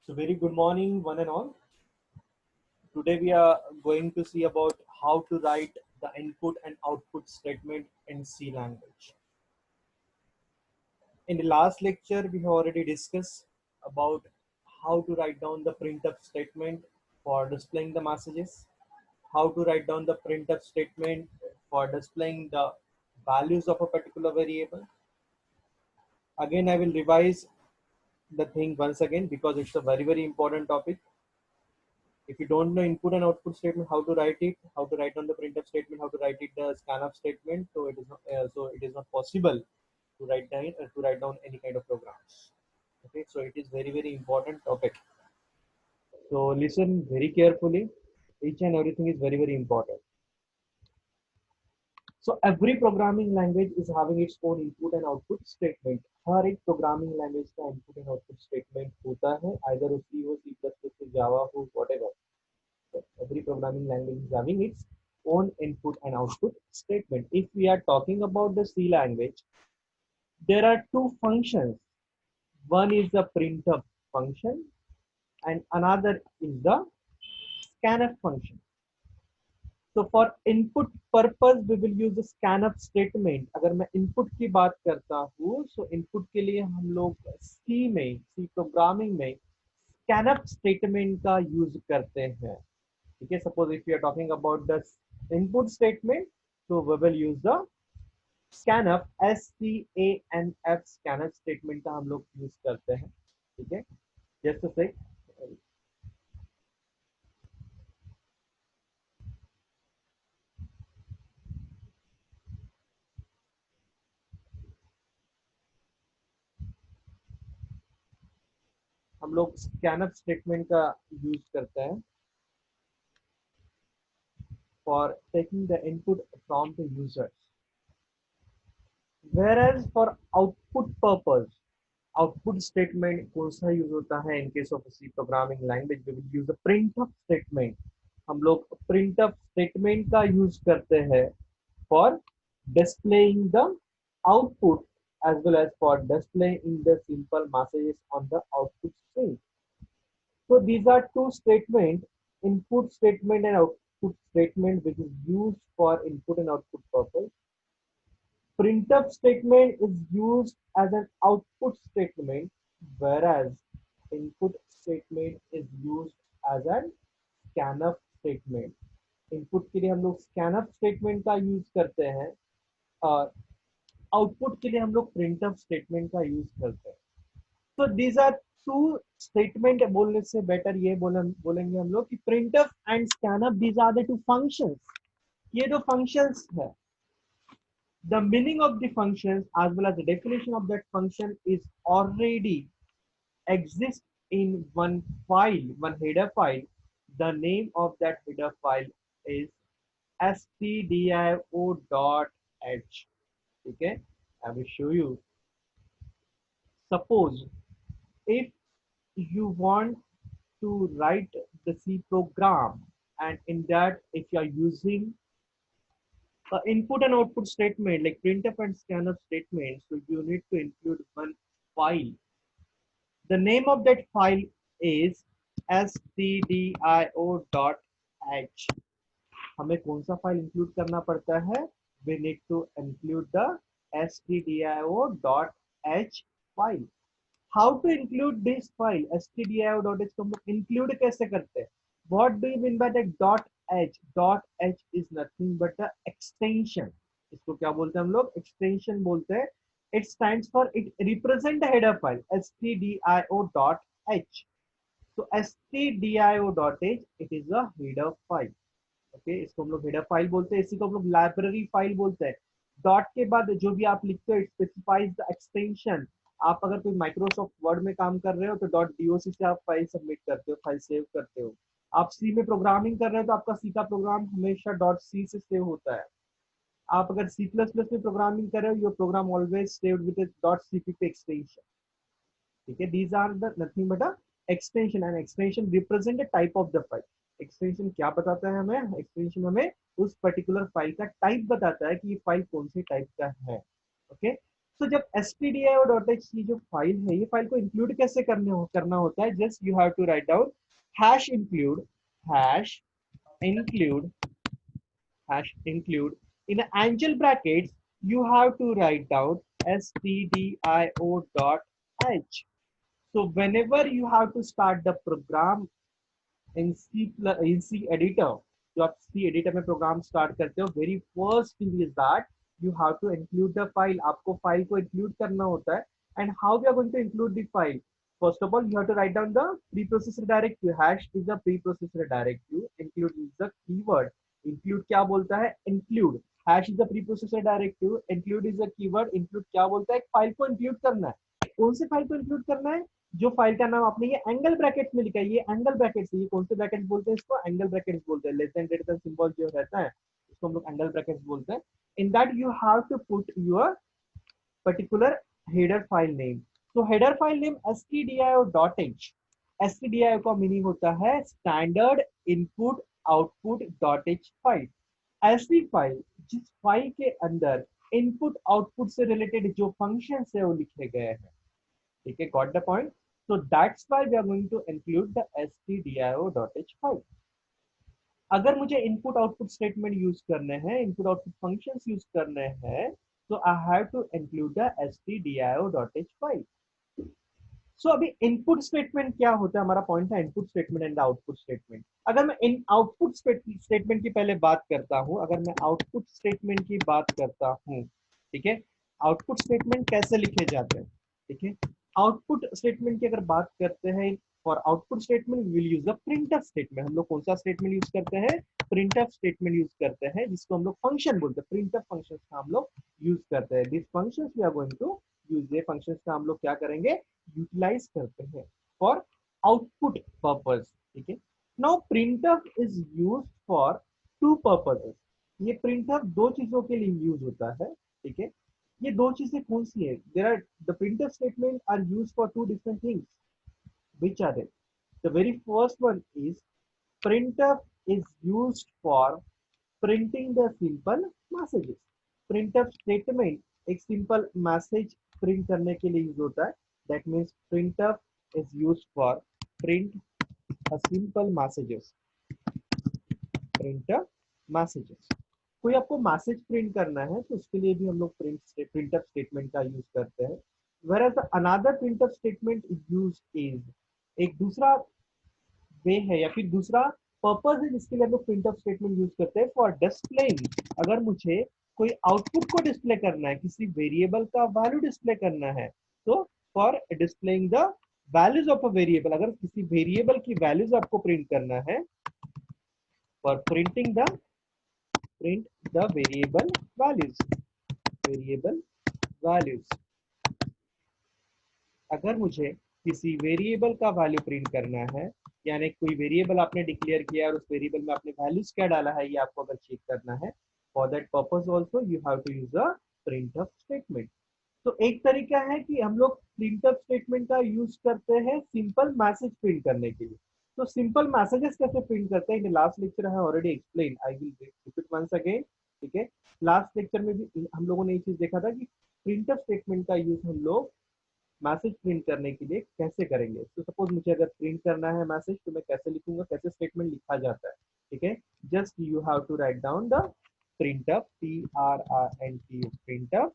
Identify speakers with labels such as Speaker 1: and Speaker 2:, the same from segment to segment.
Speaker 1: So very good morning, one and all. Today we are going to see about how to write the input and output statement in C language. In the last lecture, we have already discussed about how to write down the printf statement for displaying the messages, how to write down the printf statement for displaying the values of a particular variable. Again, I will revise the thing once again because it's a very important topic. If you don't know input and output statement, how to write it, how to write down the printf statement, how to write it the scanf statement, so it is not possible to write down any kind of programs. Okay, so it is very important topic. So listen very carefully. Each and everything is very important. So every programming language is having its own input and output statement. हर एक programming language का input and output statement होता है, either वो सी हो, C plus plus हो, जावा हो, whatever. Every programming language is having its own input and output statement. If we are talking about the C language, there are two functions. One is the printf function and another is the scanf function. So for input purpose, we will use the scanf statement. अगर मैं input की बात करता हूँ, so input के लिए हम लोग C programming में scanf statement का use करते हैं. ठीक है, suppose if we are talking about the input statement, so we will use the scanf, SCANF scanf statement का हम लोग use करते हैं. ठीक है, just a sec. हम लोग scanf statement का use करते हैं for taking the input from the users. Whereas for output purpose, output statement कौन सा यूज होता है? In case of C programming language, we will use the printf statement. हम लोग printf statement का यूज करते हैं for displaying the output as well as for displaying the simple messages on the output string. So these are two statements, input statement and output statement, which is used for input and output purpose. Printf statement is used as an output statement, whereas input statement is used as an scanf statement. Input के लिए हम लोग scanf statement का use करते हैं और output के लिए हम लोग printf statement का यूज करते हैं. तो these are two statement. बोलने से बेटर ये बोलेंगे हम लोग कि printf and scanf, these are the two functions. ये दो functions है. The meaning of the functions as well as the definition of that function is already exist in one file, one header file. The name of that header file is stdio.h. Okay, I will show you. Suppose if you want to write the C program, and in that if you are using input and output statement like printf and scanf statement, so you need to include one file. The name of that file is stdio.h. हमें कौन सा file include करना पड़ता है? We need to include the stdio.h file. How to include this file stdio.h को हम लोग include कैसे करते हैं? What do you mean by that .h? .h is nothing but the extension. इसको क्या बोलते हैं हम लोग? Extension बोलते हैं. It stands for, it represent the header file stdio.h. So stdio.h, it is a header file. Okay, इसको हम लोग हेडर फाइल बोलते हैं. इसी को हम लोग लाइब्रेरी फाइल बोलते हैं. डॉट के बाद जो भी आप लिखते हो, इट स्पेसिफाइज द एक्सटेंशन. आप अगर कोई माइक्रोसॉफ्ट वर्ड में काम कर रहे हो तो .doc से आप फाइल सबमिट करते हो, फाइल सेव करते हो. आप सी में प्रोग्रामिंग कर रहे हो तो आपका सी का प्रोग्राम हमेशा .c से सेव होता है. आप अगर C++ में प्रोग्रामिंग कर रहे हो, your program always saved with .cpp extension. ठीक है, these are the nothing but a extension, and extension represent the type of the file. Extension क्या बताता है हमें? एक्सटेंशन हमें उस पर्टिकुलर फाइल का टाइप बताता है कि ये फाइल कौन से टाइप का है. ओके, तो जब stdio.h की जो फाइल है, ये फाइल को इंक्लूड कैसे करना होता है, just you have to write down hash include, hash include include in angel brackets you have to write down stdio dot h. So whenever you have to start the program in C editor, जो आप C editor में program start करते हो, very first thing is that you have to include the file, आपको file को include करना होता है। And how we are going to include the file, first of all you have to write down the preprocessor directive, hash is the preprocessor directive, include is the keyword. Include क्या बोलता है, include, hash is the preprocessor directive, include is the keyword. Include क्या बोलता है, file को include करना है। कौन से फाइल को इंक्लूड करना है, जो फाइल का नाम आपने ये एंगल ब्रैकेट्स में लिखा है, ये एंगल ब्रैकेट्स, ये कौन से ब्रैकेट्स बोलते हैं इसको, एंगल ब्रैकेट्स बोलते हैं। Less than greater than symbol जो रहता है उसको हम लोग एंगल ब्रैकेट्स बोलते हैं। In that you have to put your particular header file name. तो header file name stdio.h, stdio का मीनिंग होता है standard input output dot H file. ऐसी फाइल जिस फाइल के अंदर इनपुट आउटपुट से रिलेटेड जो फंक्शन है वो लिखे गए हैं। ठीक है, got the point. So that's why we are going to include the stdio.h file. अगर मुझे इनपुट आउटपुट स्टेटमेंट यूज करने हैं, इनपुट आउटपुट फंक्शंस यूज करने हैं, तो I have to include the stdio.h file. So अभी इनपुट स्टेटमेंट क्या होता है, हमारा पॉइंट था input statement and output statement. अगर मैं इन आउटपुट स्टेटमेंट की पहले बात करता हूं, अगर मैं आउटपुट स्टेटमेंट की बात करता हूं, ठीक है, आउटपुट स्टेटमेंट कैसे लिखे जाते हैं, ठीक है, आउटपुट स्टेटमेंट की अगर बात करते हैं, for output statement we will use the printf statement. हम लोग कौन सा स्टेटमेंट यूज करते हैं, प्रिंटफ स्टेटमेंट यूज करते हैं, जिसको हम लोग फंक्शन बोलते हैं, प्रिंटफ फंक्शन का हम लोग यूज करते हैं। This functions we are going to use, ये फंक्शंस का हम लोग क्या करेंगे, यूटिलाइज करते हैं फॉर आउटपुट पर्पज। ठीक है, now printf is use for two purposes. ये प्रिंटफ दो चीजों के लिए यूज होता है। ठीक है, ये दो चीजें कौन सी है, there are the printf statement are use for two different things, which are they? The very first one is printf is used for printing the simple messages. printf statement एक simple message print करने के लिए use होता है। that means printf is used for print a simple messages, printf messages। कोई आपको message print करना है तो उसके लिए भी हम लोग प्रिंटफ स्टेटमेंट का यूज करते हैं। whereas another printf statement use is, एक दूसरा वे है या फिर दूसरा पर्पज है जिसके लिए हम लोग प्रिंटफ स्टेटमेंट यूज करते हैं, फॉर डिस्प्लेइंग। अगर मुझे कोई आउटपुट को डिस्प्ले करना है, किसी वेरिएबल का वैल्यू डिस्प्ले करना है, तो for displaying the values of a variable, अगर किसी वेरिएबल की वैल्यूज आपको प्रिंट करना है, for printing the print the variable values, variable values. अगर मुझे किसी वेरिएबल का वैल्यू प्रिंट करना है, यानी कोई वेरिएबल आपने डिक्लेयर किया और उस वेरिएबल में आपने वैल्यूज क्या डाला है, ये आपको अगर चेक करना है, for that purpose also you have to use a printf statement. तो एक तरीका है कि हम लोग प्रिंटफ स्टेटमेंट का यूज करते हैं सिंपल मैसेज प्रिंट करने के लिए। तो सिंपल मैसेजेस कैसे प्रिंट करते हैं, in last lecture I already explain, I will repeat once again. ठीक है, लास्ट लेक्चर में भी हम लोगों ने ये चीज देखा था कि प्रिंटफ स्टेटमेंट का यूज हम लोग मैसेज प्रिंट करने के लिए कैसे करेंगे। तो सपोज मुझे अगर प्रिंट करना है मैसेज, तो मैं कैसे लिखूंगा, कैसे स्टेटमेंट लिखा जाता है। ठीक है, just you have to write down the printf, print printf,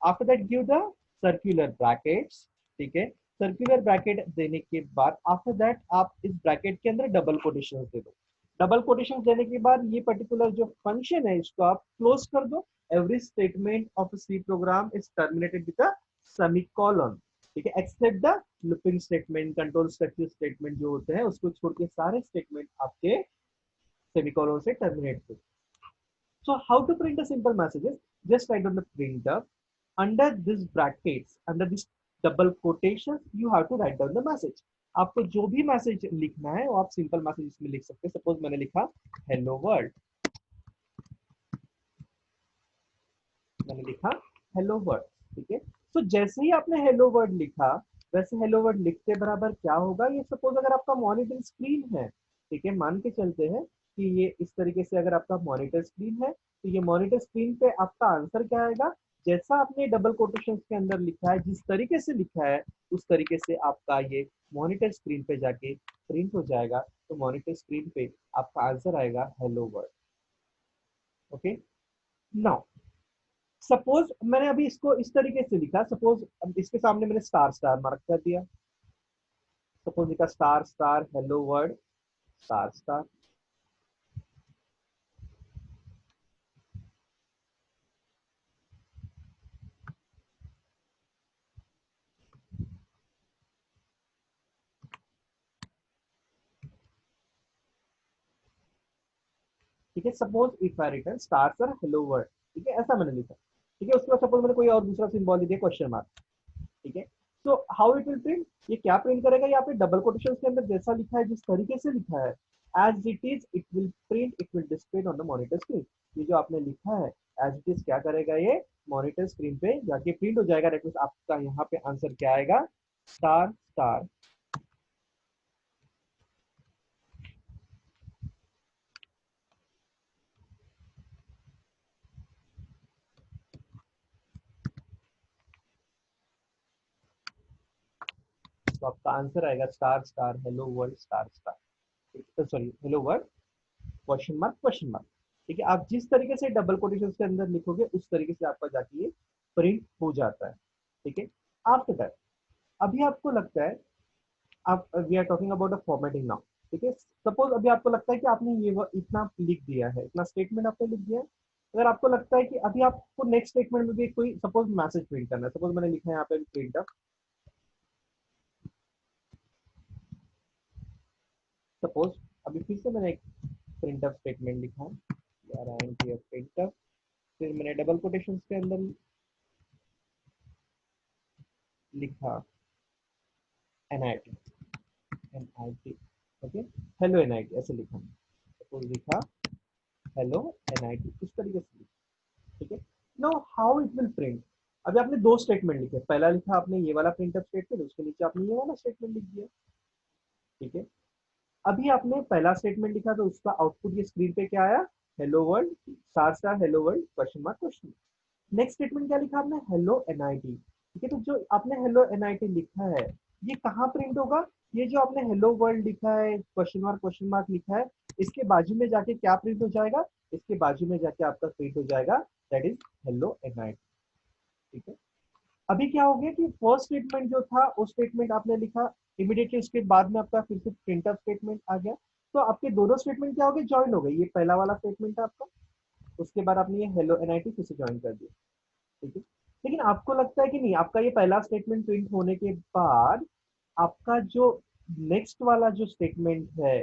Speaker 1: after that give the circular brackets. ठीक है, सर्कुलर ब्रैकेट देने के बाद आफ्टर दैट आप इस ब्रैकेट के अंदर डबल कोटेशन दे दो। डबल कोटेशन देने के बाद ये पर्टिकुलर जो फंक्शन है इसको आप क्लोज कर दो। Every statement of C program is terminated with a semicolon. ठीक है, except the looping statement, control structure statement जो होते हैं उसको छोड़ के सारे स्टेटमेंट आपके सेमीकोलन से टर्मिनेट होते हैं। So how to print a simple messages? Just write on the printer. Under this brackets, under this double quotations, you have to write down the message. आपको जो भी मैसेज लिखना है वो आप सिंपल मैसेज इसमें लिख सकते हैं। सपोज मैंने लिखा हेलो वर्ल्ड, मैंने लिखा हेलो वर्ल्ड। ठीक है, तो जैसे ही आपने हेलो वर्ल्ड लिखा, वैसे हेलो वर्ल्ड लिखते बराबर क्या होगा, ये सपोज अगर आपका मॉनिटर स्क्रीन है, ठीक है, मान के चलते हैं कि ये इस तरीके से अगर आपका मॉनिटर स्क्रीन है, तो ये मॉनिटर स्क्रीन पे आपका आंसर क्या आएगा, जैसा आपने डबल कोटेशन के अंदर लिखा है, जिस तरीके से लिखा है उस तरीके से आपका ये मॉनिटर स्क्रीन पे जाके प्रिंट हो जाएगा। तो मॉनिटर स्क्रीन पे आपका आंसर आएगा hello world. Okay, now suppose मैंने अभी इसको इस तरीके से लिखा, सपोज इसके सामने मैंने स्टार स्टार मार्क कर दिया, सपोज लिखा star star hello world star star. ठीक है, suppose if I return star star hello world, ठीक है, ऐसा मैंने लिखा। ठीक है, उसके बाद सपोज मैंने कोई और दूसरा सिंबल लिख दिया क्वेश्चन मार्क। ठीक है, so how it will print, ये क्या प्रिंट करेगा, यहाँ पे डबल कोटेशन के अंदर जैसा लिखा है, जिस तरीके से लिखा है as it is it will print, it will display on the monitor screen. ये जो आपने लिखा है एज इट इज क्या करेगा, ये मॉनिटर स्क्रीन पे जाके प्रिंट हो जाएगा। दैट मींस आपका यहाँ पे आंसर क्या आएगा, स्टार स्टार। तो आपका आंसर आएगा star star hello world star star, sorry hello world question mark question mark. ठीक है, आप जिस तरीके से डबल कोटेशन के अंदर लिखोगे उस तरीके से आपका जाके ये प्रिंट हो जाता है। ठीक है, आफ्टर दैट अभी आपको लगता है, आप we are talking about the formatting now. ठीक है, सपोज अभी आपको लगता है कि आपने ये इतना लिख दिया है, इतना स्टेटमेंट आपने लिख दिया है। अगर आपको लगता है कि अभी आपको नेक्स्ट स्टेटमेंट में भी कोई सपोज मैसेज प्रिंट करना है, सपोज मैंने लिखा है यहाँ पे प्रिंट अप, सपोज अभी फिर से मैंने एक प्रिंट अप स्टेटमेंट लिखा है, प्रिंट अप, फिर मैंने डबल कोटेशन के अंदर लिखा NIT, NIT, okay, hello NIT ऐसे लिखा, सपोज लिखा हेलो एनआईटी इस तरीके से लिखा। ठीक है, now how it will print. अभी आपने दो स्टेटमेंट लिखे, पहला लिखा आपने ये वाला प्रिंट अप स्टेटमेंट, उसके नीचे आपने ये वाला स्टेटमेंट लिख दिया। ठीक है, अभी आपने पहला स्टेटमेंट लिखा तो उसका आउटपुट ये स्क्रीन पे क्या आया, hello world star star hello world question mark question. Next statement क्या लिखा आपने, हेलो एनआईटी। ठीक है, तो जो आपने हेलो एनआईटी लिखा है ये कहाँ प्रिंट होगा, ये जो आपने हेलो वर्ल्ड लिखा है क्वेश्चन मार्क लिखा है, इसके बाजू में जाके क्या प्रिंट हो जाएगा, इसके बाजू में जाके आपका प्रिंट हो जाएगा दैट इज हेलो एनआईटी। ठीक है, अभी क्या हो गया कि फर्स्ट स्टेटमेंट जो था वो स्टेटमेंट आपने लिखा, इमीडिएटली उसके बाद में आपका फिर से प्रिंट अप स्टेटमेंट आ गया। तो आपके दोनों स्टेटमेंट क्या हो गए, ज्वाइन हो गए। ये पहला वाला स्टेटमेंट था आपका, उसके बाद आपने ये हेलो एनआईटी फिर से ज्वाइन कर दिया। ठीक है, लेकिन आपको लगता है कि नहीं, आपका ये पहला स्टेटमेंट प्रिंट होने के बाद आपका जो नेक्स्ट वाला जो स्टेटमेंट है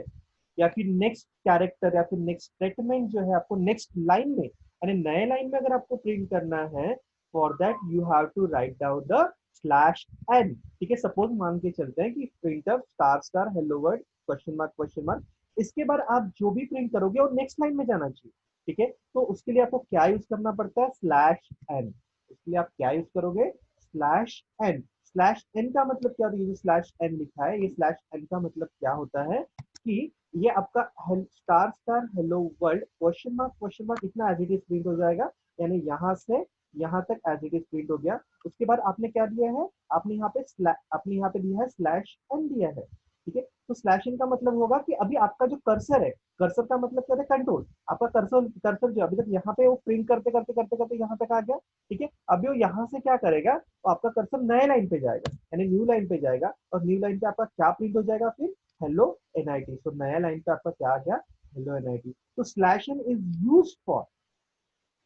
Speaker 1: या फिर नेक्स्ट कैरेक्टर या फिर नेक्स्ट स्टेटमेंट जो है आपको नेक्स्ट लाइन में यानी नए लाइन में अगर आपको प्रिंट करना है, for that you have to write down the slash n. ठीक है, सपोज मान के चलते हैं कि printf star star hello world question mark, इसके बाद आप जो भी प्रिंट करोगे वो नेक्स्ट लाइन में जाना चाहिए। ठीक है, तो उसके लिए आपको क्या यूज करना पड़ता है, स्लैश एन। इसलिए आप क्या यूज करोगे, स्लैश एन। स्लैश एन का मतलब क्या होता है, ये स्लैश एन लिखा है, ये स्लैश एन का मतलब क्या होता है कि ये आपका star star hello world question mark इतना एज इट इज प्रिंट हो जाएगा, यानी यहाँ से यहाँ तक एज इट इज प्रिंट हो गया। उसके बाद आपने क्या दिया है, आपने यहाँ पे दिया है स्लैश एन दिया है। ठीक है, तो स्लैश इन का मतलब होगा कि अभी आपका जो कर्सर है, कर्सर का मतलब क्या है, कंट्रोल, आपका कर्सर कर्सर जो अभी तक यहाँ पे वो प्रिंट करते करते करते करते यहाँ तक आ गया। ठीक है, अभी वो यहाँ से क्या करेगा, तो आपका कर्सर नए लाइन पे जाएगा यानी न्यू लाइन पे जाएगा, और न्यू लाइन पे आपका क्या प्रिंट हो जाएगा, फिर हेलो एनआईटी। तो नया लाइन पे आपका क्या आ गया, हेलो एनआईटी। तो slash n is used for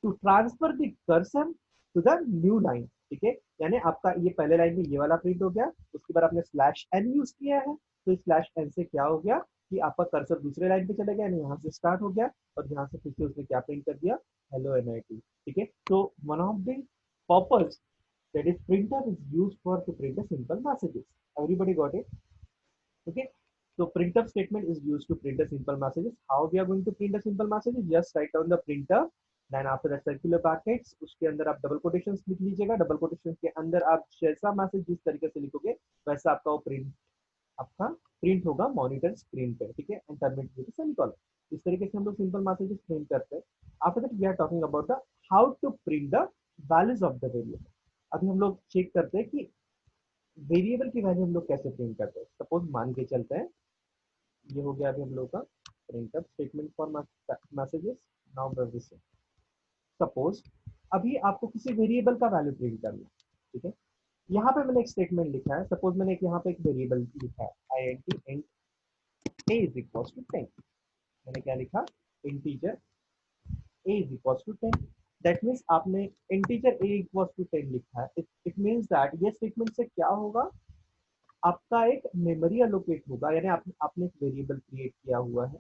Speaker 1: to transfer the cursor to the new line. ठीक है, यानी आपका ये पहले लाइन में ये वाला प्रिंट हो गया, उसके बाद आपने स्लैश एन यूज किया है, तो स्लैश एन से क्या हो गया कि आपका कर्सर दूसरे लाइन पे चले गया, यानी यहाँ से स्टार्ट हो गया और यहाँ से फिर से उसने क्या प्रिंट कर दिया, हेलो एनआईटी। ठीक है, तो one of the purpose that is printer is used for to print a simple messages. Everybody got it? Okay, so printf statement is used to print a simple messages. How we are going to print a simple messages, just write down the printer, then after that circular brackets उसके अंदर आप double quotations लिख लीजिएगा, double quotations के अंदर आप जैसा message जिस तरीके से लिखोगे वैसा आपका वो प्रिंट आपका प्रिंट होगा मॉनिटर स्क्रीन पे। ठीक है, एंड टर्मिनेट विद सेमीकोलन। इस तरीके से हम लोग सिंपल मैसेजेस प्रिंट करते हैं। After that we are talking about the how to print the values of the variable. अभी हम लोग चेक करते हैं कि वेरिएबल की वैल्यू हम लोग कैसे प्रिंट करते हैं। सपोज मान के चलते हैं, ये हो गया अभी हम लोग का print statement for messages. Now this, suppose अभी आपको किसी वेरिएबल का वैल्यू प्रिंट करना है, ठीक है। यहाँ पे मैंने एक स्टेटमेंट लिखा है, सपोज मैंने यहाँ पे एक वेरिएबल लिखा है I N T int a is equal to 10। मैंने क्या लिखा, integer a is equals to 10। That means आपने इंटीजर a इक्वल्स टू 10 लिखा है। इट मीन्स दैट ये स्टेटमेंट से क्या होगा, आपका एक मेमोरी अलोकेट होगा, यानी आपने एक वेरिएबल क्रिएट किया हुआ है,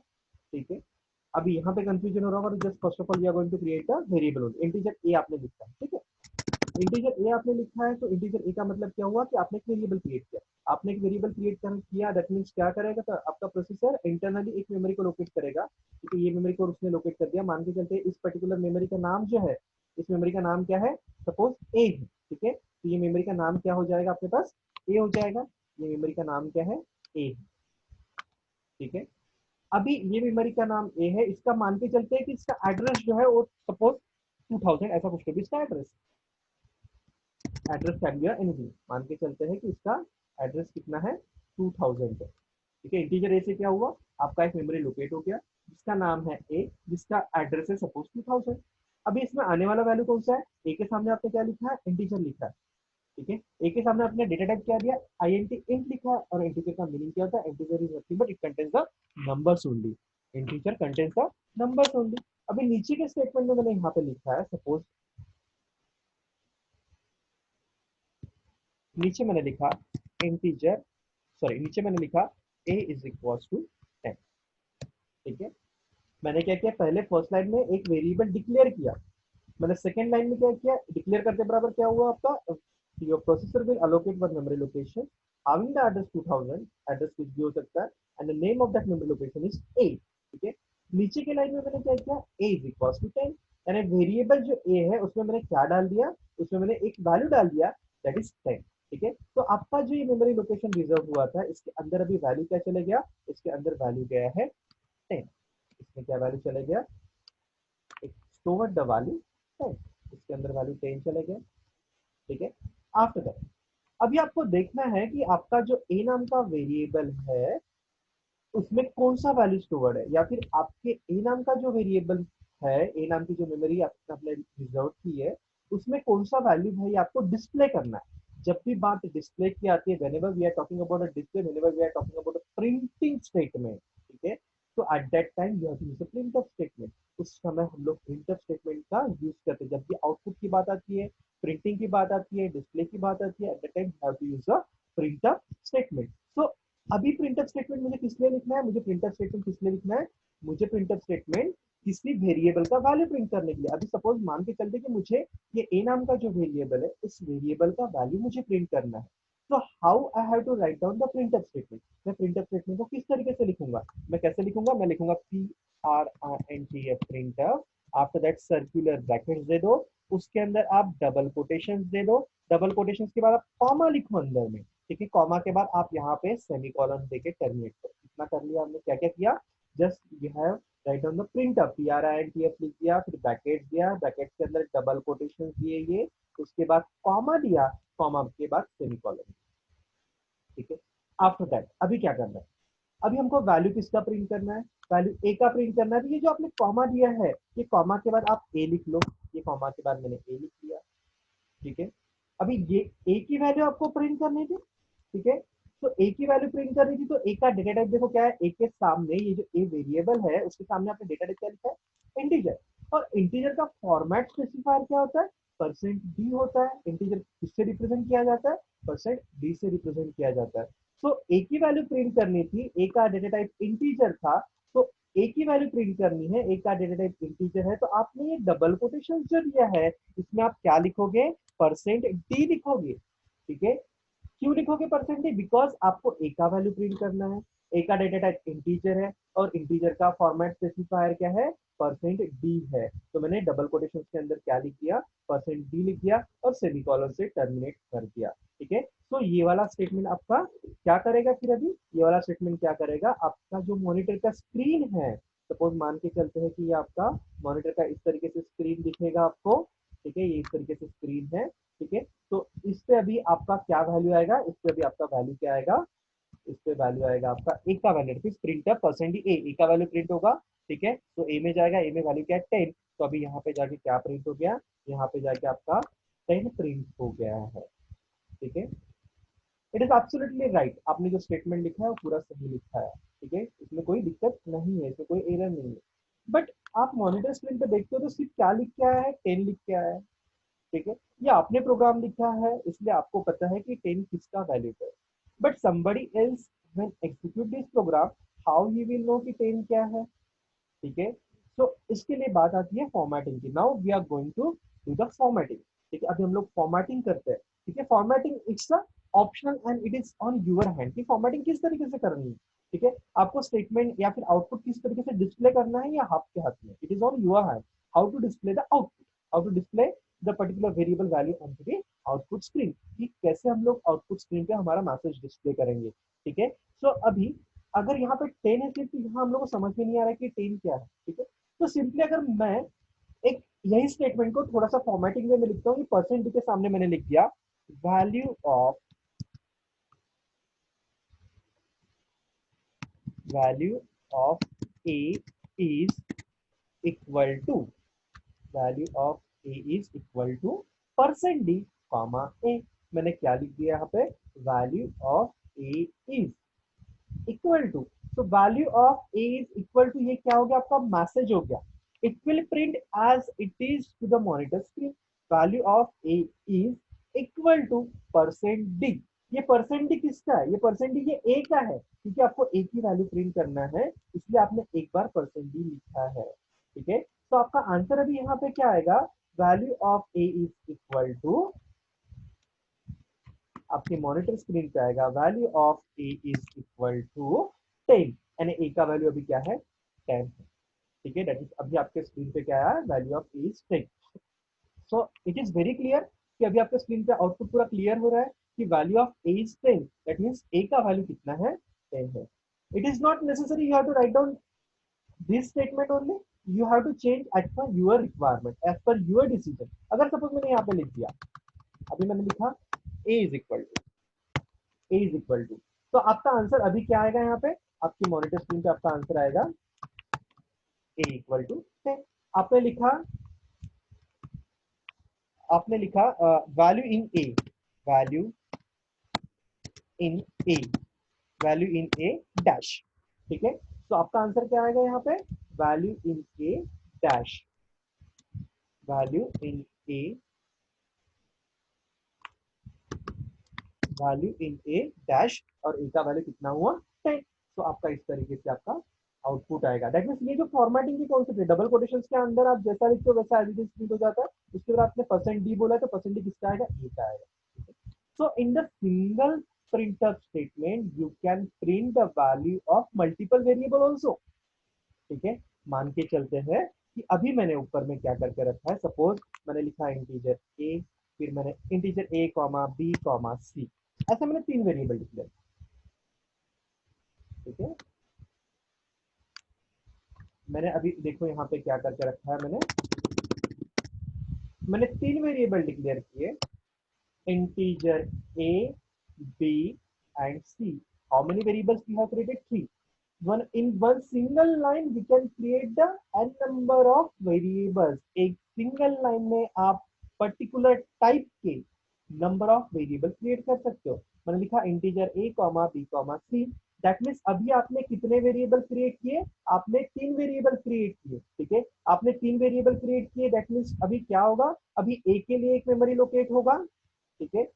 Speaker 1: ठीक है। अभी यहाँ पे कंफ्यूजन हो रहा होगा, तो just first of all we are going to create a variable. Integer A आपने लिखा है, ठीक है। इंटीजर ए आपने लिखा है, तो इंटीजर ए का मतलब क्या हुआ कि आपने एक वेरिएबल क्रिएट किया। आपने एक वेरिएबल क्रिएट किया, दैट मीन्स क्या करेगा, तो आपका प्रोसेसर इंटरनली एक मेमोरी को लोकेट करेगा, क्योंकि ये मेमोरी को उसने लोकेट कर दिया। मान के चलते इस पर्टिकुलर मेमोरी का नाम जो है, इस मेमोरी का नाम क्या है, सपोज ए है, ठीक है। तो ये मेमोरी का नाम क्या हो जाएगा आपके पास, ए हो जाएगा। ये मेमोरी का नाम क्या है, ए, ठीक है। अभी ये मेमोरी का नाम ए है, इसका मान के चलते हैं कि इसका एड्रेस जो है वो सपोज 2000 ऐसा कुछ तो भी इसका address, address can be anything. मान के चलते हैं कि इसका एड्रेस कितना है, 2000 है, ठीक है। इंटीजर ए से क्या हुआ, आपका एक मेमोरी लोकेट हो गया जिसका नाम है ए, जिसका एड्रेस है सपोज 2000। अभी इसमें आने वाला वैल्यू कौन सा है, ए के सामने आपने क्या लिखा है, इंटीजर लिखा है, ठीक है। ए के सामने आपने डेटा टाइप क्या दिया, INT इंट लिखा है। और इंटीजर का मीनिंग क्या होता है, integer is nothing but it contains the numbers only. Integer contains the numbers only. अभी नीचे के स्टेटमेंट में मैंने यहाँ पे लिखा है, सपोज नीचे मैंने लिखा इंटीजर, सॉरी नीचे मैंने लिखा a इज इक्वल टू 10, ठीक है। मैंने क्या किया, पहले फर्स्ट लाइन में एक वेरिएबल डिक्लेयर किया, मैंने सेकंड लाइन में क्या किया, डिक्लेयर करते बराबर क्या हुआ आपका, your processor will allocate one memory location having the address 2000, address कुछ भी हो सकता है, and the name of that memory location is a, ठीक है। नीचे के लाइन में मैंने क्या किया, a इज इक्वल टू 10, यानी वेरिएबल जो a है उसमें मैंने क्या डाल दिया, उसमें मैंने एक वैल्यू डाल दिया, दैट इज 10, ठीक है। तो आपका जो ये मेमोरी लोकेशन रिजर्व हुआ था, इसके अंदर अभी वैल्यू क्या चले गया, इसके अंदर वैल्यू गया है 10। इसमें क्या वैल्यू चले गया, स्टोर द वैल्यू 10, इसके अंदर वैल्यू 10 चले गया, ठीक है। आफ्टर दैट अभी आपको देखना है कि आपका जो ए नाम का वेरिएबल है उसमें कौन सा वैल्यू स्टोर्ड है, या फिर आपके ए नाम का जो वेरिएबल है, ए नाम की जो मेमोरी आपने रिजर्व की है, उसमें कौन सा वैल्यू भाई आपको डिस्प्ले करना है। जब भी बात डिस्प्ले की आती है, whenever we are talking about a display, whenever we are talking about a printing statement, ठीक है। तो at that time you have to use a printf statement. उस समय हम लोग प्रिंटफ स्टेटमेंट का यूज करते हैं। जब भी आउटपुट की बात आती है, प्रिंटिंग की बात आती है, डिस्प्ले की बात आती है, at that time you have to use a printf statement. So अभी प्रिंटफ स्टेटमेंट मुझे किस लिए लिखना है, मुझे प्रिंटफ स्टेटमेंट किस लिए लिखना है, मुझे प्रिंटफ स्टेटमेंट किसी वेरिएबल का वैल्यू प्रिंट करने के लिए। अभी सपोज मान के चलते कि मुझे ये ए नाम का जो वेरिएबल है, इस वेरिएबल का वैल्यू मुझे प्रिंट करना है। तो how I have to write down the printf statement. मैं प्रिंटफ स्टेटमेंट को किस तरीके से लिखूंगा, मैं कैसे लिखूंगा, मैं लिखूंगा PRINTF printf, after that circular brackets दे दो, उसके अंदर आप डबल कोटेशंस दे दो, डबल कोटेशंस के बाद आप कॉमा लिखो अंदर में, ठीक है। कॉमा के बाद आप यहाँ पे सेमीकोलन देके टर्मिनेट करो। इतना कर लिया हमने, क्या क्या किया, just you have right down the printf, PRINTF लिख दिया, फिर ब्रैकेट दिया, ब्रैकेट के अंदर डबल कोटेशन दिए ये, उसके बाद कॉमा दिया, कॉमा के बाद सेमीकोलन, ठीक है। आफ्टर दैट अभी क्या करना है, अभी हमको वैल्यू किसका प्रिंट करना है, वैल्यू ए का प्रिंट करना है। तो ये जो आपने कॉमा दिया है, ये कॉमा के बाद आप ए लिख लो, ये कॉमा के बाद मैंने ए लिख लिया, ठीक है। अभी ये ए की वैल्यू आपको प्रिंट करनी थी, ठीक है। तो ए की वैल्यू प्रिंट करनी थी, तो ए का डेटा टाइप देखो क्या है, ए के सामने ये जो ए वेरिएबल है उसके सामने आपने डेटा टाइप क्या लिखा है, इंटीजर। और इंटीजर का फॉर्मेट स्पेसिफायर क्या होता है, परसेंट डी होता है। इंटीजर किससे रिप्रेजेंट किया जाता है, परसेंट डी से रिप्रेजेंट किया जाता है। तो ए की वैल्यू प्रिंट करनी थी, ए का डेटा टाइप इंटीजर था, तो ए की वैल्यू प्रिंट करनी है, ए का डेटा टाइप इंटीजर है, तो आपने ये डबल कोटेशन जो दिया है इसमें आप क्या लिखोगे, परसेंट डी लिखोगे, ठीक है। क्यों लिखोगे परसेंटेज, बिकॉज आपको ए का वैल्यू प्रिंट करना है, ए का डेटा टाइप इंटीजर है, और इंटीजर का फॉर्मेट स्पेसिफायर क्या है, परसेंट डी है। तो मैंने डबल कोटेशन के अंदर क्या लिख दिया, परसेंट डी लिख दिया, और सेमीकोलन से टर्मिनेट कर दिया, ठीक है। तो ये वाला स्टेटमेंट आपका क्या करेगा, फिर अभी ये वाला स्टेटमेंट क्या करेगा, आपका जो मॉनिटर का स्क्रीन है, सपोज मान के चलते हैं कि ये आपका मॉनिटर का इस तरीके से स्क्रीन दिखेगा आपको, ठीक है, ये इस तरीके से स्क्रीन है। ठीक है, तो इस पे अभी आपका क्या वैल्यू आएगा, इस पे अभी आपका वैल्यू क्या आएगा, इस पे वैल्यू आएगा आपका ए का वैल्यू, फिर प्रिंट परसेंट ए का वैल्यू प्रिंट होगा। ठीक है, तो ए में जाएगा, ए में वैल्यू क्या है 10, तो अभी यहाँ पे जाके क्या प्रिंट हो गया, यहाँ पे जाके आपका 10 प्रिंट हो गया है। ठीक है, इट इज एब्सोल्युटली राइट, आपने जो स्टेटमेंट लिखा है वो पूरा सही लिखा है। ठीक है, इसमें कोई दिक्कत नहीं है, इसमें कोई एरर नहीं है। बट आप मॉनिटर स्क्रीन पे देखते हो तो सिर्फ क्या लिख के आया है, 10 लिख के आया है। ठीक है, ये आपने प्रोग्राम लिखा है इसलिए आपको पता है कि 10 किसका वैल्यू है। But somebody else when execute this program, how he will know कि 10 क्या है। ठीक है, तो इसके लिए बात आती है फॉर्मेटिंग की। Now we are going to do the formatting. ठीक है, अभी हम लोग फॉर्मेटिंग करते हैं। ठीक है, formatting it's a optional and it is on your hand कि फॉर्मेटिंग किस तरीके से करनी है। ठीक है, आपको स्टेटमेंट या फिर आउटपुट किस तरीके से डिस्प्ले करना है या आपके हाथ में, it is on your hand how to display the output, how to display the particular variable value on the output screen, कि कैसे हम लोग आउटपुट स्क्रीन पे हमारा मैसेज डिस्प्ले करेंगे। ठीक है, सो अभी अगर यहाँ पे 10 है सिर्फ, तो यहाँ हम लोग को समझ में नहीं आ रहा है कि 10 क्या है। ठीक है, तो सिंपली अगर मैं एक यही स्टेटमेंट को थोड़ा सा फॉर्मेटिंग में लिखता हूँ, परसेंट डी के सामने मैंने लिख दिया value of, value of A is equal to, value of A is equal to percent D comma A. मैंने क्या लिख दिया यहाँ पे, value of A is equal to, तो value of A is equal to, ये क्या हो गया आपका मैसेज हो गया। It will print as it is to the monitor screen, value of A is equal to percent D. ये percent D किसका है, ये परसेंट डी ये ए का है, क्योंकि आपको ए की वैल्यू प्रिंट करना है, इसलिए आपने एक बार परसेंट डी लिखा है। ठीक है, तो आपका आंसर अभी यहाँ पे क्या आएगा, value of A is equal to, आपके मॉनिटर स्क्रीन पे आएगा value of A is equal to 10, यानी ए का वैल्यू अभी क्या है 10। ठीक है, दैट इज अभी आपके स्क्रीन पे क्या आया, value of A is 10। So it is very clear कि अभी आपके स्क्रीन पे आउटपुट पूरा क्लियर हो रहा है कि value of A is 10, that means A का वैल्यू कितना है 10 है। It is not necessary you have to write down this statement only, you have to change as per your requirement, as per your decision. अगर suppose मैंने यहाँ पे लिख दिया, अभी मैंने लिखा A is equal to, A is equal to, तो आपका आंसर अभी क्या आएगा, यहाँ पे आपकी मॉनिटर स्क्रीन पे आपका आंसर आएगा ए इक्वल टू 10। आपने लिखा, आपने लिखा value in A, value in A, value in A dash. ठीक है, तो आपका आंसर क्या आएगा यहाँ पे, value in A dash, value in A, value in A dash, और ए का वैल्यू कितना हुआ 10। तो आपका इस तरीके से आपका आउटपुट आएगा। दैट मींस ये जो फॉर्मेटिंग की कॉन्सेप्ट है, डबल कोटेशंस के अंदर आप जैसा लिखते हो वैसा एज इट इज प्रिंट हो जाता है। उसके बाद आपने परसेंट डी बोला है, तो परसेंट डी किसका आएगा, ए का आएगा। So in the single printf statement you can print the value of multiple variable also। ठीक है, मान के चलते हैं कि अभी मैंने ऊपर में क्या करके रखा है, सपोज मैंने लिखा इंटीजर ए, फिर मैंने integer a comma B comma सी, ऐसे मैंने 3 वेरिएबल डिक्लेयर। ठीक है, मैंने अभी देखो यहाँ पे क्या करके रखा है, मैंने 3 वेरिएबल डिक्लेयर किए, integer a, b and c। How many variables we have created, 3। one in one single line we can create the n number of variables। एक सिंगल लाइन में आप पर्टिकुलर टाइप के नंबर ऑफ वेरिएबल क्रिएट कर सकते हो। मैंने लिखा integer a comma b comma c, that means अभी आपने कितने वेरिएबल क्रिएट किए, आपने 3 वेरिएबल क्रिएट किए। ठीक है, आपने 3 वेरिएबल क्रिएट किए, दैट मीन्स अभी क्या होगा, अभी a के लिए एक मेमोरी लोकेट होगा। ठीक है,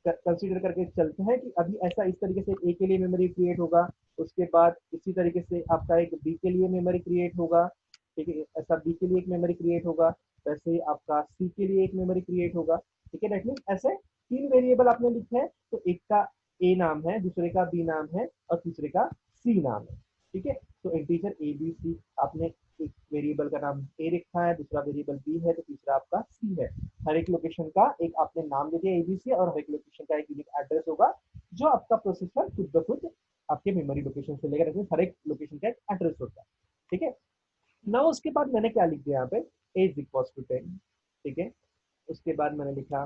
Speaker 1: कंसीडर करके चलते हैं कि अभी ऐसा इस तरीके से ए के लिए मेमोरी क्रिएट होगा, उसके बाद इसी तरीके से आपका एक बी के लिए मेमोरी क्रिएट होगा। ठीक है, ऐसा बी के लिए एक मेमोरी क्रिएट होगा, वैसे ही आपका सी के लिए एक मेमोरी क्रिएट होगा। ठीक है, दैट मीन्स ऐसे 3 वेरिएबल आपने लिखे हैं, तो एक का ए नाम है, दूसरे का बी नाम है और तीसरे का सी नाम है। ठीक है, तो इंटीजर ए बी सी, आपने एक वेरिएबल का नाम ए रखा है, दूसरा वेरिएबल बी है, तो तीसरा आपका सी है। हर एक लोकेशन का एक आपने नाम दे दिया एबीसी, और हर एक लोकेशन का एक यूनिक एड्रेस होगा जो आपका प्रोसेसर खुद ब खुद आपके मेमोरी लोकेशन से लेकर हर एक लोकेशन का एक एड्रेस होता है। ठीक है, ना उसके बाद मैंने क्या लिख दिया यहाँ पे, ए इज इक्वल टू 10। ठीक है, उसके बाद मैंने लिखा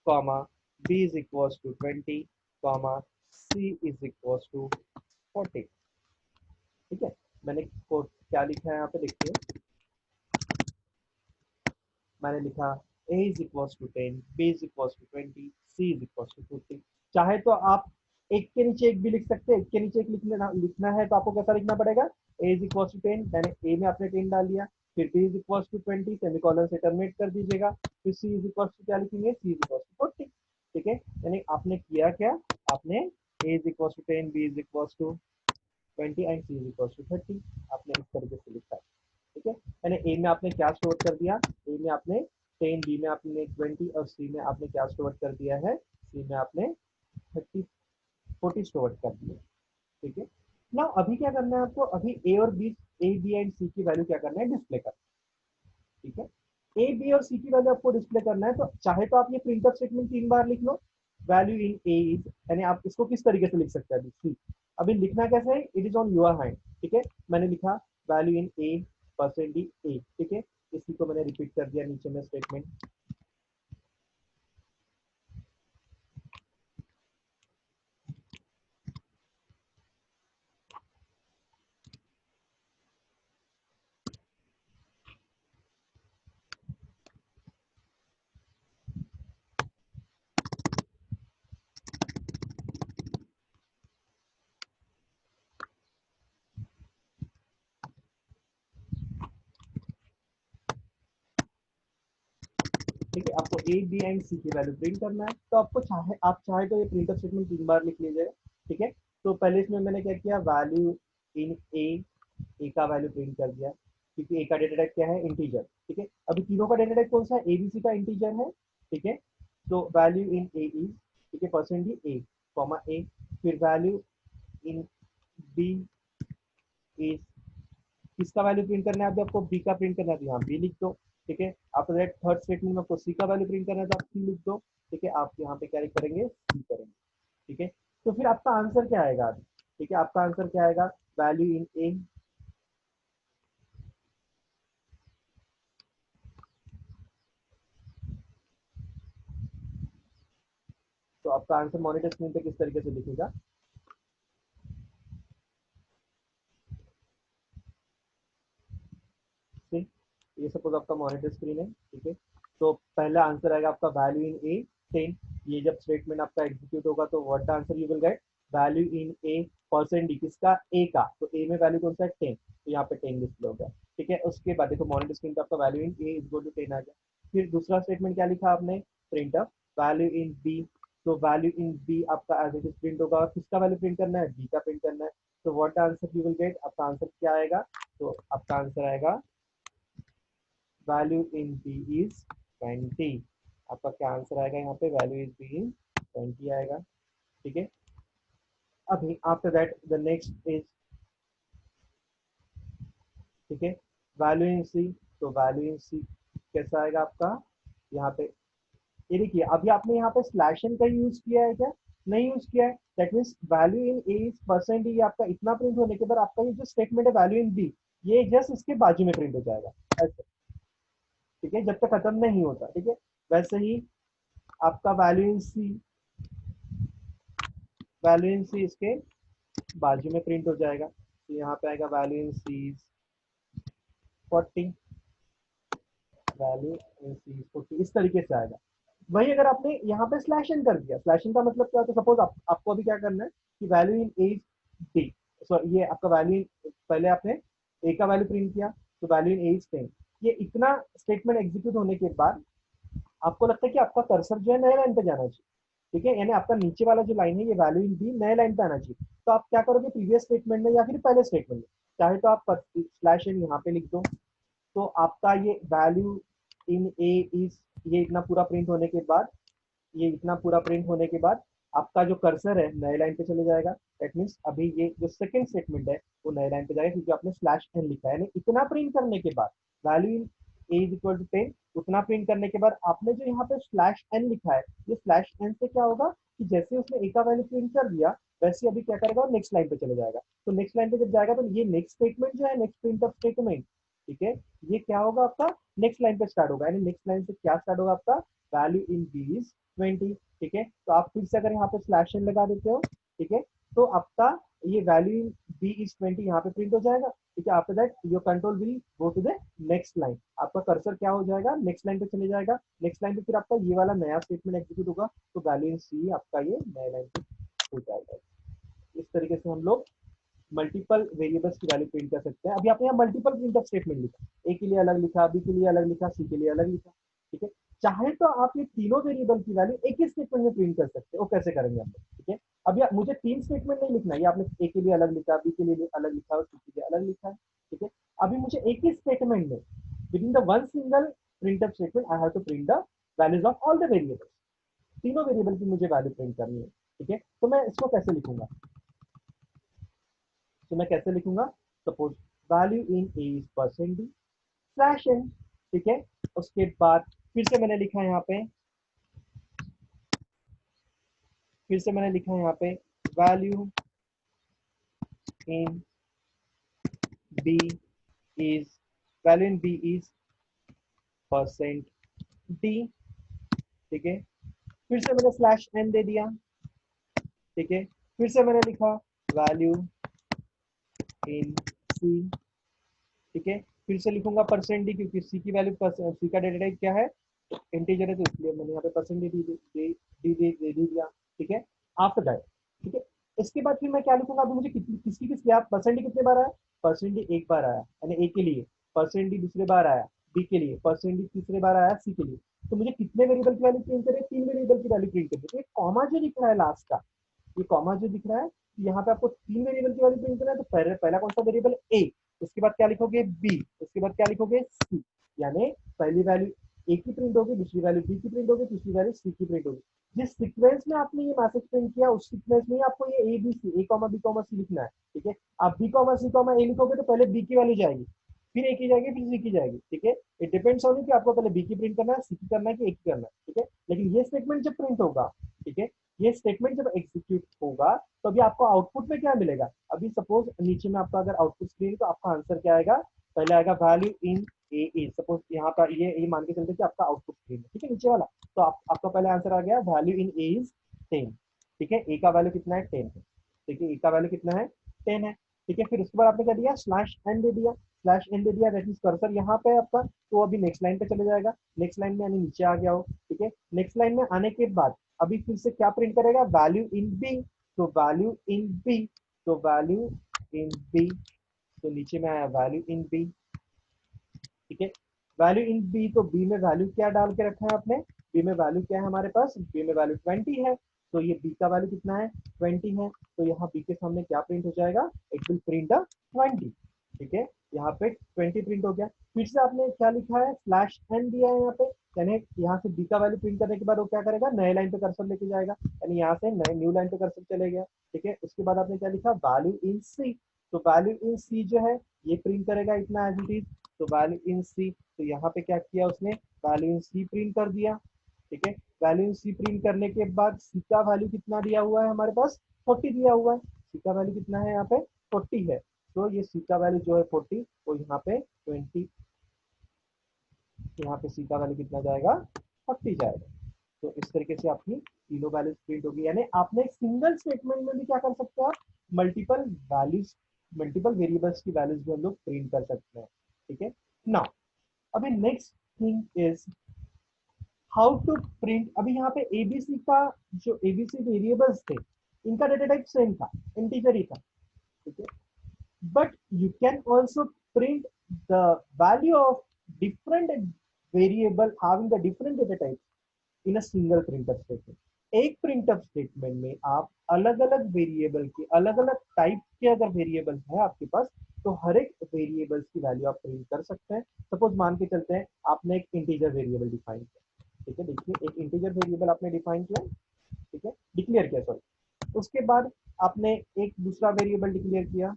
Speaker 1: comma b is equal to 20 comma c is equal to 40। ठीक है, मैंने क्या लिखा है यहाँ पे देखिए, मैंने लिखा a is equal to 10 b is equal to 20 c is equal to 40। चाहे तो आप एक के नीचे एक भी लिख सकते हैं, एक के नीचे एक लिखना है तो आपको कैसा लिखना पड़ेगा, a इज इक्वल टू 10, मैंने a में आपने 10 डाल दिया, फिर b is equal to 20 semicolon से टर्मिनेट कर दीजिएगा, फिर c इज इक्वल टू क्या लिखेंगे, c इज इक्वल टू 40। ठीक है, यानी आपने किया क्या, आपने a is equal to 10 b is equal to 20 and c is equal to 30 आपने इस तरीके से लिखा है। ठीक है, यानी ए में आपने क्या स्टोर कर दिया, ए में आपने 10, बी में आपने 20 और सी में आपने क्या स्टोर कर दिया है, सी में आपने 30 40 स्टोर कर दिया। ठीक है, ना अभी क्या करना है आपको, अभी ए और बी, ए बी एंड सी की वैल्यू क्या करना है, डिस्प्ले करना है। ठीक है, ए बी और सी की वैल्यू आपको डिस्प्ले करना है, तो चाहे तो आप ये प्रिंटफ स्टेटमेंट 3 बार लिख लो, वैल्यू इन ए इज, यानी आप इसको किस तरीके से लिख सकते हैं अभी सी, अभी लिखना कैसे है, it is on your hand. ठीक है, मैंने लिखा value in A percent D A. ठीक है, इसी को मैंने रिपीट कर दिया नीचे में स्टेटमेंट। ठीक है, आपको ए बी एंड सी की वैल्यू प्रिंट करना है, तो आपको चाहे तो ये प्रिंटफ स्टेटमेंट 3 बार लिख लीजिएगा। ठीक है, तो पहले इसमें मैंने क्या किया, वैल्यू इन ए, ए का वैल्यू प्रिंट कर दिया, क्योंकि ए का डेटा टाइप क्या है, इंटीजर। ठीक है, अभी तीनों का डेटा टाइप कौन सा है, एबीसी का इंटीजर है। ठीक है, तो वैल्यू इन ए इज, ठीक है, परसेंट डी ए कॉमा ए, फिर वैल्यू इन बी इज, किसका वैल्यू प्रिंट करना है, अभी आपको बी का प्रिंट करना है तो यहाँ बी लिख दो। ठीक है, आफ्टर दैट थर्ड स्टेटमेंट में आपको सी का वैल्यू प्रिंट करना है तो आप सी लिख दो। ठीक है, आप यहाँ पे क्या करेंगे, सी करेंगे। ठीक है, तो फिर आपका आंसर क्या आएगा अभी, ठीक है, आपका आंसर क्या आएगा, वैल्यू इन ए, तो आपका आंसर मॉनिटर स्क्रीन पे किस तरीके से दिखेगा, ठीक, ये सपोज आपका मॉनिटर स्क्रीन है। ठीक है, तो पहला आंसर आएगा आपका वैल्यू इन ए 10, ये जब स्टेटमेंट आपका एग्जीक्यूट होगा तो what the answer you will get, value in A percent D, किसका, ए का, तो ए में वैल्यू कौन सा है, 10, तो यहाँ पे 10 डिस्प्ले हो गया। ठीक है, उसके बाद देखो मॉनिटर स्क्रीन पे आपका value in a is equal to 10 आ गया। फिर दूसरा स्टेटमेंट क्या लिखा आपने, printf value in b, तो वैल्यू इन बी आपका एज इट इज प्रिंट होगा, और किसका वैल्यू प्रिंट करना है, बी का प्रिंट करना है, तो what answer you will get, आपका आंसर क्या आएगा, तो आपका आंसर आएगा वैल्यू इन बी इज 20। आपका क्या आंसर आएगा यहाँ पे, वैल्यू इज बी इन 20 आएगा। ठीक है, अभी after that the next is, ठीक है, वैल्यू इन सी, तो वैल्यू इन सी कैसा आएगा आपका, यहाँ पे ये देखिए, अभी आपने यहाँ पे स्लैश एन का यूज किया है क्या, नहीं यूज किया है, that means value in a is percent, ये आपका इतना प्रिंट होने के बाद आपका ये जो स्टेटमेंट है वैल्यू इन बी, ये जस्ट इसके बाजू में प्रिंट हो जाएगा ऐसे। ठीक है, जब तक खत्म नहीं होता। ठीक है, वैसे ही आपका वैल्यू इन सी इसके बाजू में प्रिंट हो जाएगा, तो यहाँ पे आएगा value in C 40, value in सी 40 इस तरीके से आएगा। वही अगर आपने यहाँ पे स्लैश इन कर दिया, स्लैश इन का मतलब क्या होता है, सपोज आपको अभी क्या करना है कि value in A D, sorry ये आपका वैल्यू, पहले आपने ए का वैल्यू प्रिंट किया, तो वैल्यू इन ए इज 10, ये इतना स्टेटमेंट एग्जीक्यूट होने के बाद आपको लगता है कि आपका कर्सर जो है नए लाइन पे जाना चाहिए। ठीक है, यानी आपका नीचे वाला जो लाइन है ये वैल्यू इन बी नए लाइन पे आना चाहिए, तो आप क्या करोगे, प्रीवियस स्टेटमेंट में या फिर पहले स्टेटमेंट में, चाहे तो आप स्लैश इन यहाँ पे लिख दो, तो आपका ये वैल्यू इन ए इज, ये इतना पूरा प्रिंट होने के बाद, ये इतना पूरा प्रिंट होने के बाद आपका जो कर्सर है नए लाइन पे चले जाएगा। दैट मीन्स अभी ये जो सेकंड स्टेटमेंट है वो नए लाइन पे जाएगा, क्योंकि आपने स्लैश एन लिखा है, यानी इतना प्रिंट करने के बाद value in a is equal to 10, उतना प्रिंट करने के बाद आपने जो यहाँ पे स्लैश एन लिखा है, ये स्लैश एन से क्या होगा कि जैसे उसने ए का वैल्यू प्रिंट कर दिया, वैसे अभी क्या करेगा, नेक्स्ट लाइन पे चले जाएगा, तो नेक्स्ट लाइन पे जब जाएगा तो ये नेक्स्ट स्टेटमेंट जो है, नेक्स्ट प्रिंट ऑफ स्टेटमेंट, ठीक है, ये क्या होगा आपका नेक्स्ट लाइन पे स्टार्ट होगा, यानी नेक्स्ट लाइन से क्या स्टार्ट होगा आपका वैल्यू इन बी इज 20। ठीक है, तो आप फिर से अगर यहाँ पे स्लैश एन लगा देते हो, ठीक है, तो आपका ये वैल्यू इन बी इज 20 यहाँ पे प्रिंट हो जाएगा। ठीक है, after that your control will go to the next line, आपका कर्सर क्या हो जाएगा नेक्स्ट लाइन पे चले जाएगा। नेक्स्ट लाइन पे फिर आपका ये वाला नया स्टेटमेंट एग्जीक्यूट होगा, तो वैल्यू इन सी आपका ये नया लाइन पे हो जाएगा। इस तरीके से हम लोग मल्टीपल वेरिएबल्स की वैल्यू प्रिंट कर सकते हैं। अभी आपने यहाँ मल्टीपल प्रिंटफ स्टेटमेंट लिखा, ए के लिए अलग लिखा, बी के लिए अलग लिखा, सी के लिए अलग लिखा। ठीक है, चाहे तो आप ये तीनों वेरिएबल की वैल्यू एक ही स्टेटमेंट में प्रिंट कर सकते हैं। वो कैसे करेंगे हम लोग? ठीक है, अभी मुझे 3 स्टेटमेंट नहीं लिखना है, ये आपने ए के लिए अलग लिखा, बी के लिए अलग लिखा और सी के लिए अलग लिखा है। ठीक है, अभी मुझे एक ही स्टेटमेंट में within the one single printf statement I have to print the values of all the variables. तीनों वेरिएबल की मुझे वैल्यू प्रिंट करनी है। ठीक है, तो मैं इसको कैसे लिखूंगा? तो मैं कैसे लिखूंगा? Suppose value in a is percent d slash n. ठीक है, उसके बाद फिर से मैंने लिखा है यहाँ पे, फिर से मैंने लिखा है यहाँ पे value in b is, value in b is percent d. ठीक है, फिर से मैंने स्लैश एन दे दिया। ठीक है, फिर से मैंने लिखा वैल्यू इन सी। ठीक है, फिर से लिखूंगा परसेंट डी, क्योंकि सी की वैल्यू, सी का डेटा टाइप क्या है, इंटीजर है, तो इसलिए मैंने यहाँ पे परसेंट दे दिया। ठीक है, आफ्टर दैट, ठीक है, इसके बाद फिर मैं क्या लिखूंगा? अभी मुझे किसकी किसकी आप परसेंट डी कितने बार आया? परसेंट डी एक बार आया, यानी ए के लिए। परसेंट डी दूसरे बार आया बी के लिए, परसेंट डी तीसरे बार आया सी के लिए। तो मुझे कितने वेरिएबल की वैल्यू प्रिंट करें? 3 वेरिएबल की वैल्यू प्रिंट करें। तो कॉमा जो दिख रहा है लास्ट का, ये कॉमा जो दिख रहा है, यहाँ पे आपको 3 वेरिएबल की वैल्यू प्रिंट करना है। तो पहला कौन सा वेरिएबल? ए, उसके बाद क्या लिखोगे? बी, उसके बाद क्या लिखोगे? सी। यानी पहली वैल्यू ए की प्रिंट होगी, दूसरी वैल्यू बी की प्रिंट होगी, तीसरी वैल्यू सी की प्रिंट होगी। जिस सीक्वेंस में आपने ये मैसेज प्रिंट किया, उस सीक्वेंस में ही आपको ये A B C, A comma B comma C लिखना है। ठीक है, आप B comma C comma A लिखोगे तो पहले बी की वैल्यू जाएगी, फिर ए की जाएगी, फिर सी की जाएगी। ठीक है, इट डिपेंड्स ऑन कि आपको पहले बी की प्रिंट करना है, सी की करना है कि ए की करना है। ठीक है, लेकिन ये स्टेटमेंट जब प्रिंट होगा, ठीक है, ये स्टेटमेंट जब एग्जीक्यूट होगा, तो अभी आपको आउटपुट में क्या मिलेगा? अभी सपोज नीचे में आपका अगर आउटपुट स्क्रीन, तो आपका आंसर क्या आएगा? पहले आएगा value in a is, suppose यहाँ पर ये मान के चलते कि आपका आउटपुट स्क्रीन है। ठीक है, नीचे वाला, तो आपका पहले आंसर आ गया वैल्यू इन ए इज 10। ठीक है, ए का वैल्यू कितना है? 10 है। ठीक है, ए का वैल्यू कितना है? 10 है। ठीक है, फिर उसके बाद आपने क्या दिया? स्लैश एन दे दिया, स्लैश एन दे दिया, दैट मींस कर्सर यहाँ पे आपका, तो अभी नेक्स्ट लाइन पे चले जाएगा। नेक्स्ट लाइन में यानी नीचे आ गया हो। ठीक है, नेक्स्ट लाइन में आने के बाद अभी फिर से क्या प्रिंट करेगा? Value in b. तो वैल्यू इन बी, तो वैल्यू इन बी, तो नीचे में आया वैल्यू इन बी। ठीक है, वैल्यू इन बी, तो बी में वैल्यू क्या डाल के रखा है आपने? बी में वैल्यू क्या है हमारे पास? बी में वैल्यू 20 है, तो ये बी का वैल्यू कितना है? 20 है। तो यहाँ बी के सामने क्या प्रिंट हो जाएगा? It will print the 20। ठीक है, यहाँ पे 20 प्रिंट हो गया। फिर से आपने क्या लिखा है? स्लैश एन दिया है यहाँ पे, यानी यहाँ से बी का वैल्यू प्रिंट करने के बाद वो क्या करेगा? नए लाइन पे कर्सर लेके जाएगा, यानी यहाँ से नए न्यू लाइन पे कर्सर चले गया। ठीक है, उसके बाद आपने क्या लिखा? वैल्यू इन सी, तो वैल्यू इन सी जो है ये प्रिंट करेगा इतना एज इट इज। तो वैल्यू इन सी, तो यहाँ पे क्या किया उसने? वैल्यू इन सी प्रिंट कर दिया। ठीक है, वैल्यू इन सी प्रिंट करने के बाद सी का वैल्यू कितना दिया हुआ है हमारे पास? 40 दिया हुआ है। सी का वैल्यू कितना है यहाँ पे? 40 है। तो ये सी का वैल्यू जो है 40, वो यहाँ पे 20, यहाँ पे सी का वैल्यू कितना जाएगा? 40 जाएगा। तो इस तरीके से आपकी तीनों वैल्यूज प्रिंट होगी, यानी आपने एक सिंगल स्टेटमेंट में भी क्या कर सकते हो? मल्टीपल वैल्यूज, मल्टीपल वेरिएबल्स की वैल्यूज भी हम लोग प्रिंट कर सकते हैं। ठीक है, नाउ अभी next thing is how to print. अभी यहाँ पे एबीसी का, जो एबीसी वेरिएबल्स थे, इनका डेटा टाइप सेम था, इंटीजर ही था। ठीक है, but you can also print the value of different variable having the different data types in a single printf statement। एक printf statement में आप अलग अलग वेरिएबल के अलग अलग टाइप के अगर वेरिएबल है आपके पास, तो हर एक वेरिएबल्स की वैल्यू आप प्रिंट कर सकते हैं। सपोज मान के चलते हैं आपने एक इंटीजर वेरिएबल डिफाइन किया। ठीक है, देखिए एक इंटीजर वेरिएबल आपने डिफाइन किया, ठीक है, डिक्लेयर किया, सॉरी। उसके बाद आपने एक दूसरा वेरिएबल डिक्लेयर किया,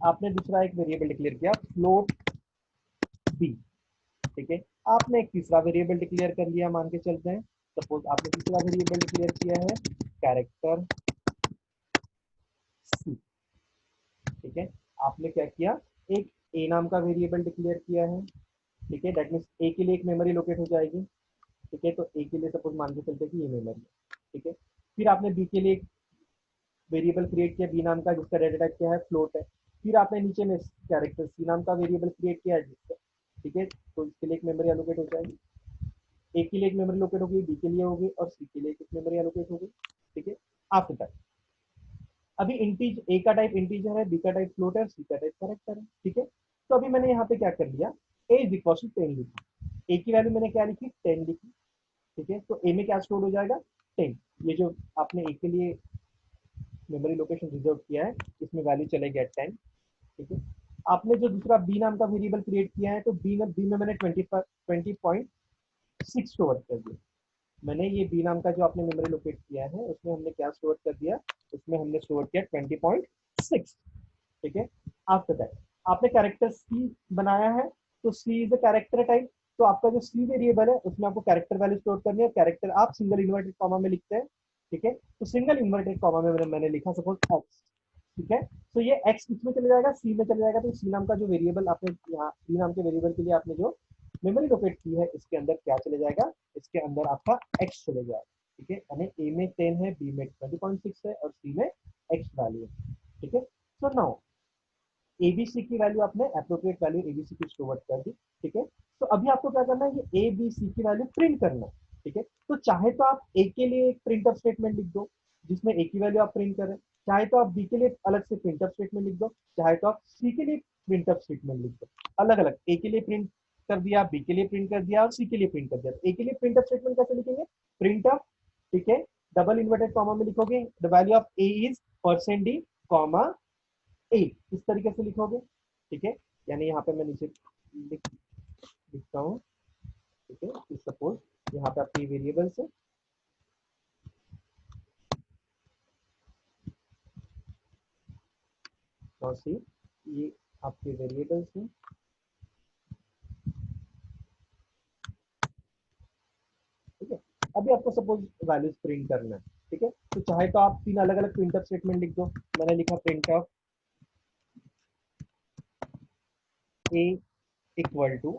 Speaker 1: आपने दूसरा एक वेरिएबल डिक्लेयर किया फ्लोट बी। ठीक है, आपने एक तीसरा वेरिएबल डिक्लेयर कर लिया, मान के चलते हैं सपोज आपने तीसरा वेरिएबल डिक्लेयर किया है कैरेक्टर ठीक है। आपने क्या किया, एक ए नाम का वेरिएबल डिक्लेयर किया है, ठीक है। दैट मीन्स ए के लिए एक मेमोरी लोकेट हो जाएगी, ठीक है। तो ए के लिए सपोज मान के चलते हैं कि ये मेमोरी है, ठीक है। फिर आपने बी के लिए एक वेरिएबल क्रिएट किया बी नाम का, जिसका डेटा टाइप क्या है, फ्लोट है। फिर आपने नीचे में कैरेक्टर सी नाम का वेरिएबल क्रिएट किया है जिसका, ठीक है। तो इसके लिए एक मेमोरी एलोकेट हो जाएगी, ए के लिए एक मेमोरी लोकेट होगी, बी के लिए होगी और सी के लिए एक मेमोरी एलोकेट होगी, ठीक है। आफ्टर दैट अभी इंटीज ए का टाइप इंटीजर है, बी का टाइप फ्लोट है, सी का टाइप कैरेक्टर है, ठीक है। तो अभी मैंने यहाँ पे क्या कर लिया, ए इज इक्वल टू 10 लिखा, ए की वैल्यू मैंने क्या लिखी, 10 लिखी, ठीक है। तो ए में क्या स्टोर हो जाएगा, 10। ये जो आपने ए के लिए मेमोरी लोकेशन रिजर्व किया है, इसमें वैल्यू चलेगी 10, ठीक है। आपने जो दूसरा बी नाम का वेरिएबल क्रिएट किया है, तो बी में मैंने 20.6 स्टोर कर दिया। मैंने ये बी नाम का जो आपने मेमोरी लोकेट किया है, उसमें हमने क्या स्टोर कर दिया, उसमें हमने स्टोर किया 20.6, ठीक है। आफ्टर दैट आपने कैरेक्टर सी बनाया है, तो सी इज अ कैरेक्टर टाइप। तो आपका जो सी वेरिएबल है उसमें आपको कैरेक्टर वैल्यू स्टोर करनी है। कैरेक्टर आप सिंगल इन्वर्टेड कॉमा में लिखते हैं, ठीक है। तो सिंगल इन्वर्टेड कॉमा में मैंने लिखा सपोज एक्स, ठीक है। तो ये एक्स किसमें चले जाएगा, सी में चले जाएगा। तो सी नाम का जो वेरिएबल आपने यहाँ सी नाम के वेरिएबल के लिए आपने जो मेमोरी लोकेट की है, इसके अंदर क्या चले जाएगा, इसके अंदर आपका एक्स चले जाएगा, ठीक है। यानी ए में 10 है, बी में 20.6 है और सी में एक्स वैल्यू है, ठीक है। सो नाउ एबीसी की वैल्यू आपने अप्रोप्रिएट वैल्यू एबीसी की स्टोर कर दी, ठीक है। तो अभी आपको क्या करना है, ये ए बी सी की वैल्यू प्रिंट करना है, ठीक है। तो चाहे तो आप ए के लिए एक प्रिंट स्टेटमेंट लिख दो जिसमें ए की वैल्यू आप प्रिंट करें, चाहे तो आप बी के लिए अलग से प्रिंट स्टेटमेंट लिख दो, चाहे तो आप सी के लिए प्रिंट स्टेटमेंट लिख दो। अलग अलग ए के लिए प्रिंट कर दिया, बी के लिए प्रिंट कर दिया और सी के लिए प्रिंट कर दिया। ए के लिए प्रिंट स्टेटमेंट कैसे लिखेंगे, प्रिंट, ठीक है, डबल इन्वर्टेड कॉमा में लिखोगे the value of A is percent D comma A, इस तरीके से लिखोगे, ठीक है। यानी यहाँ पे मैं नीचे लिखता हूँ, ठीक है। सपोज यहाँ पे आपकी वेरिएबल्स है, और सी ये आपके वेरिएबल्स हैं, ठीक है। अभी आपको सपोज वैल्यूज प्रिंट करना है, ठीक है। तो चाहे तो आप 3 अलग अलग प्रिंटफ स्टेटमेंट लिख दो। मैंने लिखा प्रिंटफ ए इक्वल टू